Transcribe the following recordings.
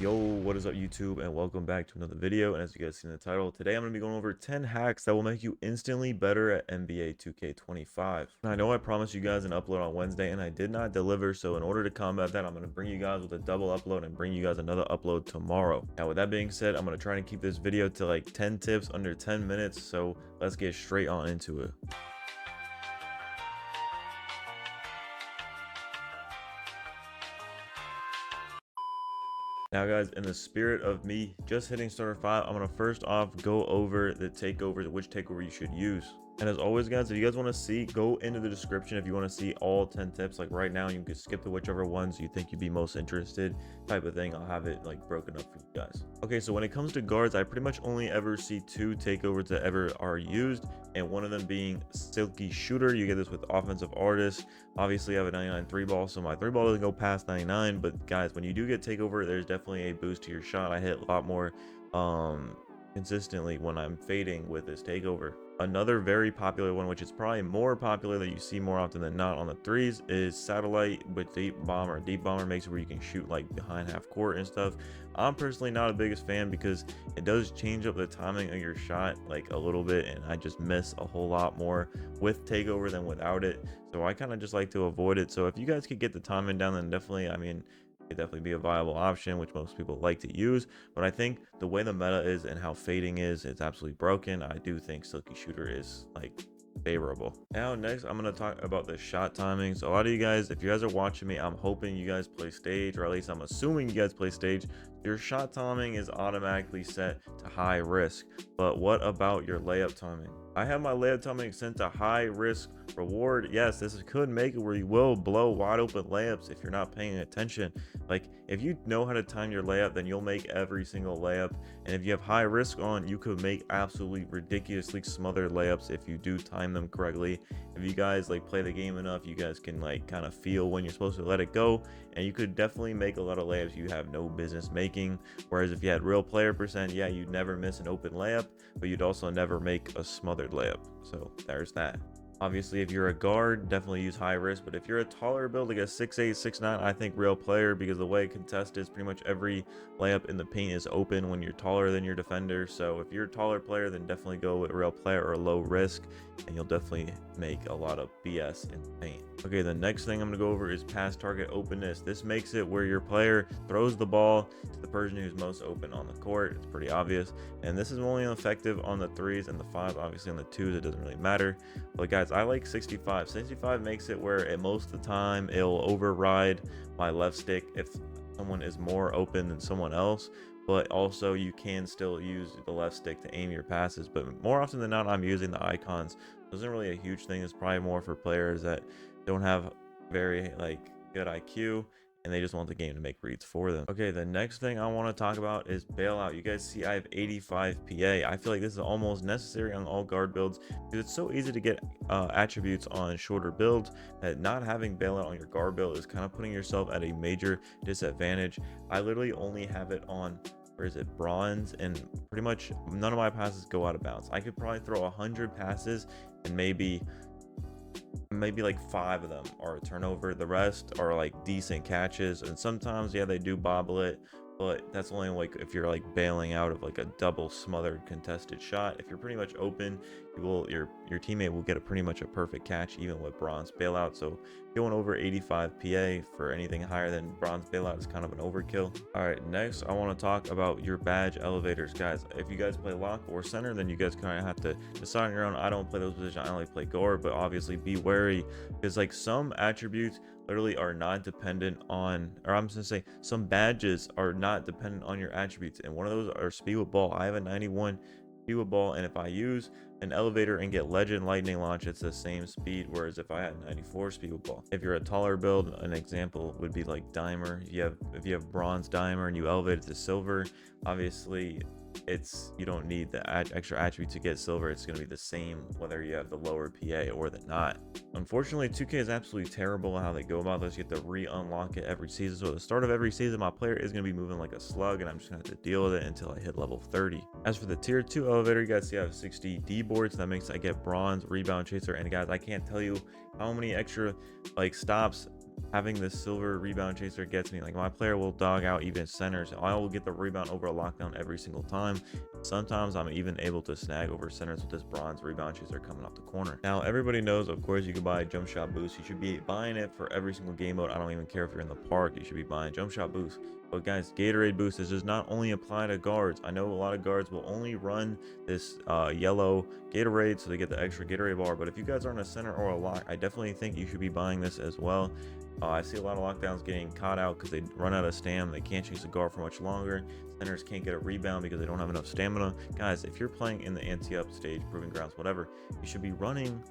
Yo, what is up YouTube, and welcome back to another video. And as you guys see in the title, today I'm going to be going over 10 hacks that will make you instantly better at NBA 2K25. And I know I promised you guys an upload on Wednesday and I did not deliver, so in order to combat that, I'm going to bring you guys with a double upload and bring you guys another upload tomorrow. Now with that being said, I'm going to try and keep this video to like 10 tips under 10 minutes, so let's get straight on into it. Now guys, in the spirit of me just hitting starter 5, I'm going to first off go over the takeover, which takeover you should use. And as always guys, if you guys want to see, go into the description if you want to see all 10 tips. Like right now, you can skip to whichever ones you think you'd be most interested type of thing. I'll have it like broken up for you guys. Okay, so when it comes to guards, I pretty much only ever see 2 takeovers that ever are used, and one of them being silky shooter. You get this with offensive artists. Obviously I have a 99 3 ball, so my 3 ball doesn't go past 99, but guys, when you do get takeover, there's definitely a boost to your shot. I hit a lot more consistently when I'm fading with this takeover. Another very popular one, which is probably more popular that you see more often than not on the threes, is satellite with deep bomber. Deep bomber makes it where you can shoot like behind half court and stuff. I'm personally not the biggest fan because it does change up the timing of your shot like a little bit, and I just miss a whole lot more with takeover than without it. So I kind of just like to avoid it. So if you guys could get the timing down, then definitely, I mean, could definitely be a viable option, which most people like to use. But I think the way the meta is and how fading is, it's absolutely broken. I do think silky shooter is like favorable. Now next, I'm going to talk about the shot timing. So a lot of you guys, if you guys are watching me, I'm hoping you guys play stage, or at least I'm assuming you guys play stage. Your shot timing is automatically set to high risk. But what about your layup timing? I have my layup timing set to high risk reward. Yes, this could make it where you will blow wide open layups if you're not paying attention. Like if you know how to time your layup, then you'll make every single layup. And if you have high risk on, you could make absolutely ridiculously smothered layups if you do time them correctly. If you guys like play the game enough, you guys can like kind of feel when you're supposed to let it go, and you could definitely make a lot of layups you have no business making. Whereas if you had real player percent, yeah, you'd never miss an open layup, but you'd also never make a smothered layup. So there's that. Obviously, if you're a guard, definitely use high risk. But if you're a taller build, like a 6'8", 6'9", I think real player, because the way contest is, pretty much every layup in the paint is open when you're taller than your defender. So if you're a taller player, then definitely go with real player or low risk, and you'll definitely make a lot of BS in the paint. Okay, the next thing I'm going to go over is pass target openness. This makes it where your player throws the ball to the person who's most open on the court. It's pretty obvious. And this is only effective on the 3s and the 5s. Obviously on the 2s, it doesn't really matter. But guys, I like 65. 65 makes it where at most of the time it'll override my left stick if someone is more open than someone else. But also you can still use the left stick to aim your passes. But more often than not, I'm using the icons. It isn't really a huge thing. It's probably more for players that don't have very like good IQ and they just want the game to make reads for them. Okay, the next thing I want to talk about is bailout. You guys see I have 85 PA. I feel like this is almost necessary on all guard builds because it's so easy to get attributes on shorter builds that not having bailout on your guard build is kind of putting yourself at a major disadvantage. I literally only have it on, or is it bronze, and pretty much none of my passes go out of bounds. I could probably throw 100 passes and maybe like 5 of them are a turnover. The rest are like decent catches, and sometimes yeah, they do bobble it, but that's only like if you're like bailing out of like a double smothered contested shot. If you're pretty much open, you will, your teammate will get a pretty much a perfect catch even with bronze bailout. So going over 85 PA for anything higher than bronze bailout is kind of an overkill. All right, next I want to talk about your badge elevators. Guys, if you guys play lock or center, then you guys kind of have to decide on your own. I don't play those positions, I only play guard, but obviously be wary because like some attributes literally are not dependent on, or I'm just gonna say some badges are not dependent on your attributes, and one of those are speed with ball. I have a 91 speed with ball, and if I use an elevator and get legend lightning launch, it's the same speed, whereas if I had 94 speed with ball. If you're a taller build, an example would be like dimer. If you have bronze dimer and you elevate it to silver, obviously you don't need the extra attribute to get silver. It's going to be the same whether you have the lower PA or the not. Unfortunately, 2K is absolutely terrible how they go about this. You have to re-unlock it every season. So at the start of every season, my player is going to be moving like a slug, and I'm just going to have to deal with it until I hit level 30. As for the tier 2 elevator, you guys see I have 60 D boards. That makes I get bronze, rebound chaser, and guys, I can't tell you how many extra like stops having this silver rebound chaser gets me. Like, my player will dog out even centers. I will get the rebound over a lockdown every single time. Sometimes I'm even able to snag over centers with this bronze rebound chaser coming off the corner. Now, everybody knows, of course, you can buy jump shot boost. You should be buying it for every single game mode. I don't even care if you're in the park. You should be buying jump shot boost. But guys, Gatorade boost does not only apply to guards. I know a lot of guards will only run this yellow Gatorade so they get the extra Gatorade bar. But if you guys aren't a center or a lock, I definitely think you should be buying this as well. I see a lot of lockdowns getting caught out because they run out of stam. They can't chase the guard for much longer. Centers can't get a rebound because they don't have enough stamina. Guys, if you're playing in the anti-up stage, proving grounds, whatever, you should be running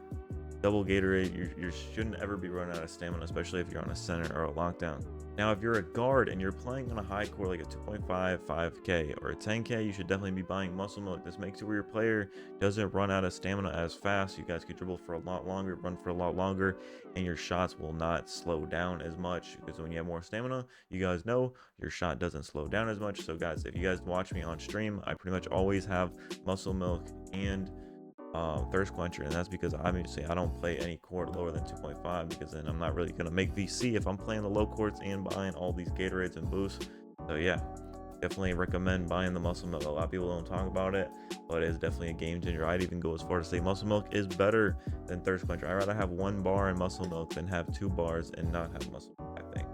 double Gatorade. You shouldn't ever be running out of stamina, especially if you're on a center or a lockdown. Now, if you're a guard and you're playing on a high core like a 2.5, 5K, or a 10K, you should definitely be buying muscle milk. This makes it where your player doesn't run out of stamina as fast. You guys can dribble for a lot longer, run for a lot longer, and your shots will not slow down as much, because when you have more stamina, you guys know your shot doesn't slow down as much. So guys, if you guys watch me on stream, I pretty much always have muscle milk and thirst quencher, and that's because obviously I don't play any court lower than 2.5, because then I'm not really gonna make VC if I'm playing the low courts and buying all these Gatorades and boosts. So yeah, definitely recommend buying the muscle milk. A lot of people don't talk about it, but it's definitely a game changer. I'd even go as far to say muscle milk is better than thirst quencher. I'd rather have 1 bar in muscle milk than have 2 bars and not have muscle milk, I think.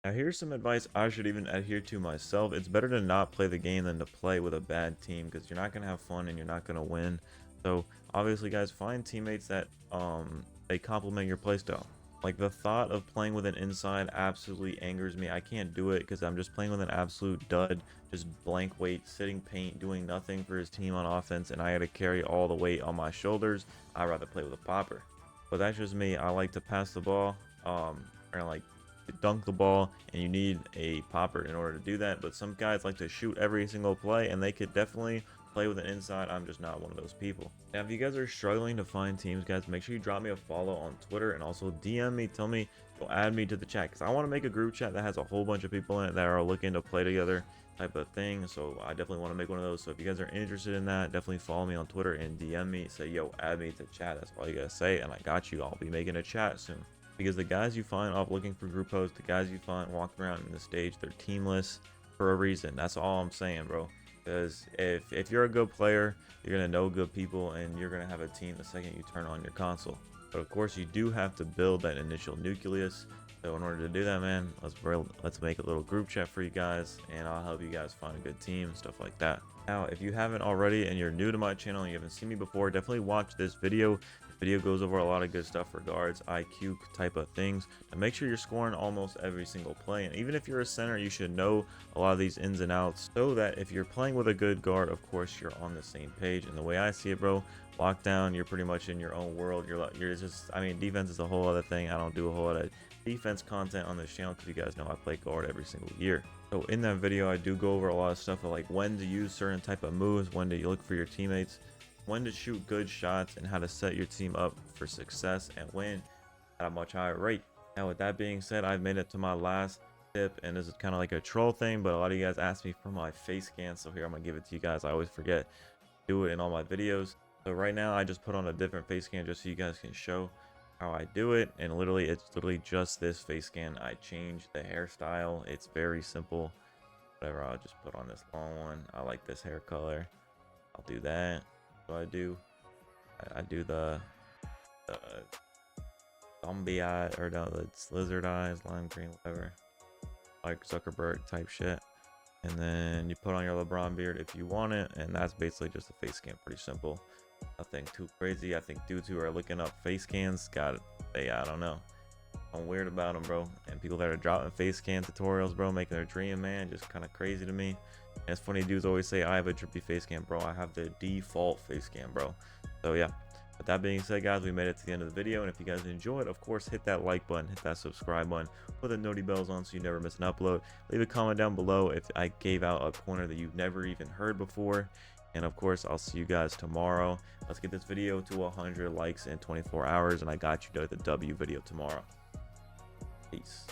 Now, here's some advice I should even adhere to myself. It's better to not play the game than to play with a bad team, because you're not gonna have fun and you're not gonna win. So obviously, guys, find teammates that they complement your playstyle. Like, the thought of playing with an inside absolutely angers me. I can't do it because I'm just playing with an absolute dud, just blank weight, sitting paint, doing nothing for his team on offense, and I had to carry all the weight on my shoulders. I'd rather play with a popper. But that's just me. I like to pass the ball, or like dunk the ball, and you need a popper in order to do that. But some guys like to shoot every single play, and they could definitely play with an inside. I'm just not one of those people. Now, if you guys are struggling to find teams, guys, make sure you drop me a follow on Twitter, and also DM me, tell me, go add me to the chat, because I want to make a group chat that has a whole bunch of people in it that are looking to play together type of thing. So I definitely want to make one of those. So if you guys are interested in that, definitely follow me on Twitter and DM me, say, yo, add me to chat. That's all you gotta say, and I got you. I'll be making a chat soon. Because the guys you find off looking for group hosts, the guys you find walking around in the stage, they're teamless for a reason. That's all I'm saying, bro. Because if you're a good player, you're going to know good people, and you're going to have a team the second you turn on your console. But of course, you do have to build that initial nucleus. So in order to do that, man, let's make a little group chat for you guys, and I'll help you guys find a good team, stuff like that. Now, if you haven't already and you're new to my channel and you haven't seen me before, definitely watch this video. The video goes over a lot of good stuff for guards, IQ type of things, and make sure you're scoring almost every single play. And even if you're a center, you should know a lot of these ins and outs, so that if you're playing with a good guard, of course, you're on the same page. And the way I see it, bro, lockdown, you're pretty much in your own world. You're just, I mean, defense is a whole other thing. I don't do a whole lot of defense content on this channel, because you guys know I play guard every single year. So in that video, I do go over a lot of stuff, like when to use certain type of moves, when to look for your teammates, when to shoot good shots, and how to set your team up for success and win at a much higher rate. Now, with that being said, I've made it to my last tip, and this is kind of like a troll thing, but a lot of you guys asked me for my face scan, so here I'm gonna give it to you guys. I always forget to do it in all my videos. So right now, I just put on a different face scan just so you guys can show how I do it. And it's literally just this face scan. I changed the hairstyle. It's very simple. Whatever, I'll just put on this long one. I like this hair color. I'll do that. So I do the zombie eye, or no, it's lizard eyes, lime green, whatever, like Zuckerberg type shit. And then you put on your LeBron beard if you want it, and that's basically just a face scan. Pretty simple, nothing too crazy. I think dudes who are looking up face scans I don't know, I'm weird about them, bro. And people that are dropping face scan tutorials, bro, making their dream, man, just kind of crazy to me. And it's funny, dudes always say I have a drippy face scan, bro. I have the default face scan, bro. So yeah, with that being said, guys, we made it to the end of the video. And if you guys enjoyed, of course, hit that like button, hit that subscribe button, put the noti bells on so you never miss an upload. Leave a comment down below if I gave out a corner that you've never even heard before. And of course, I'll see you guys tomorrow. Let's get this video to 100 likes in 24 hours, and I got you to the W video tomorrow. Peace.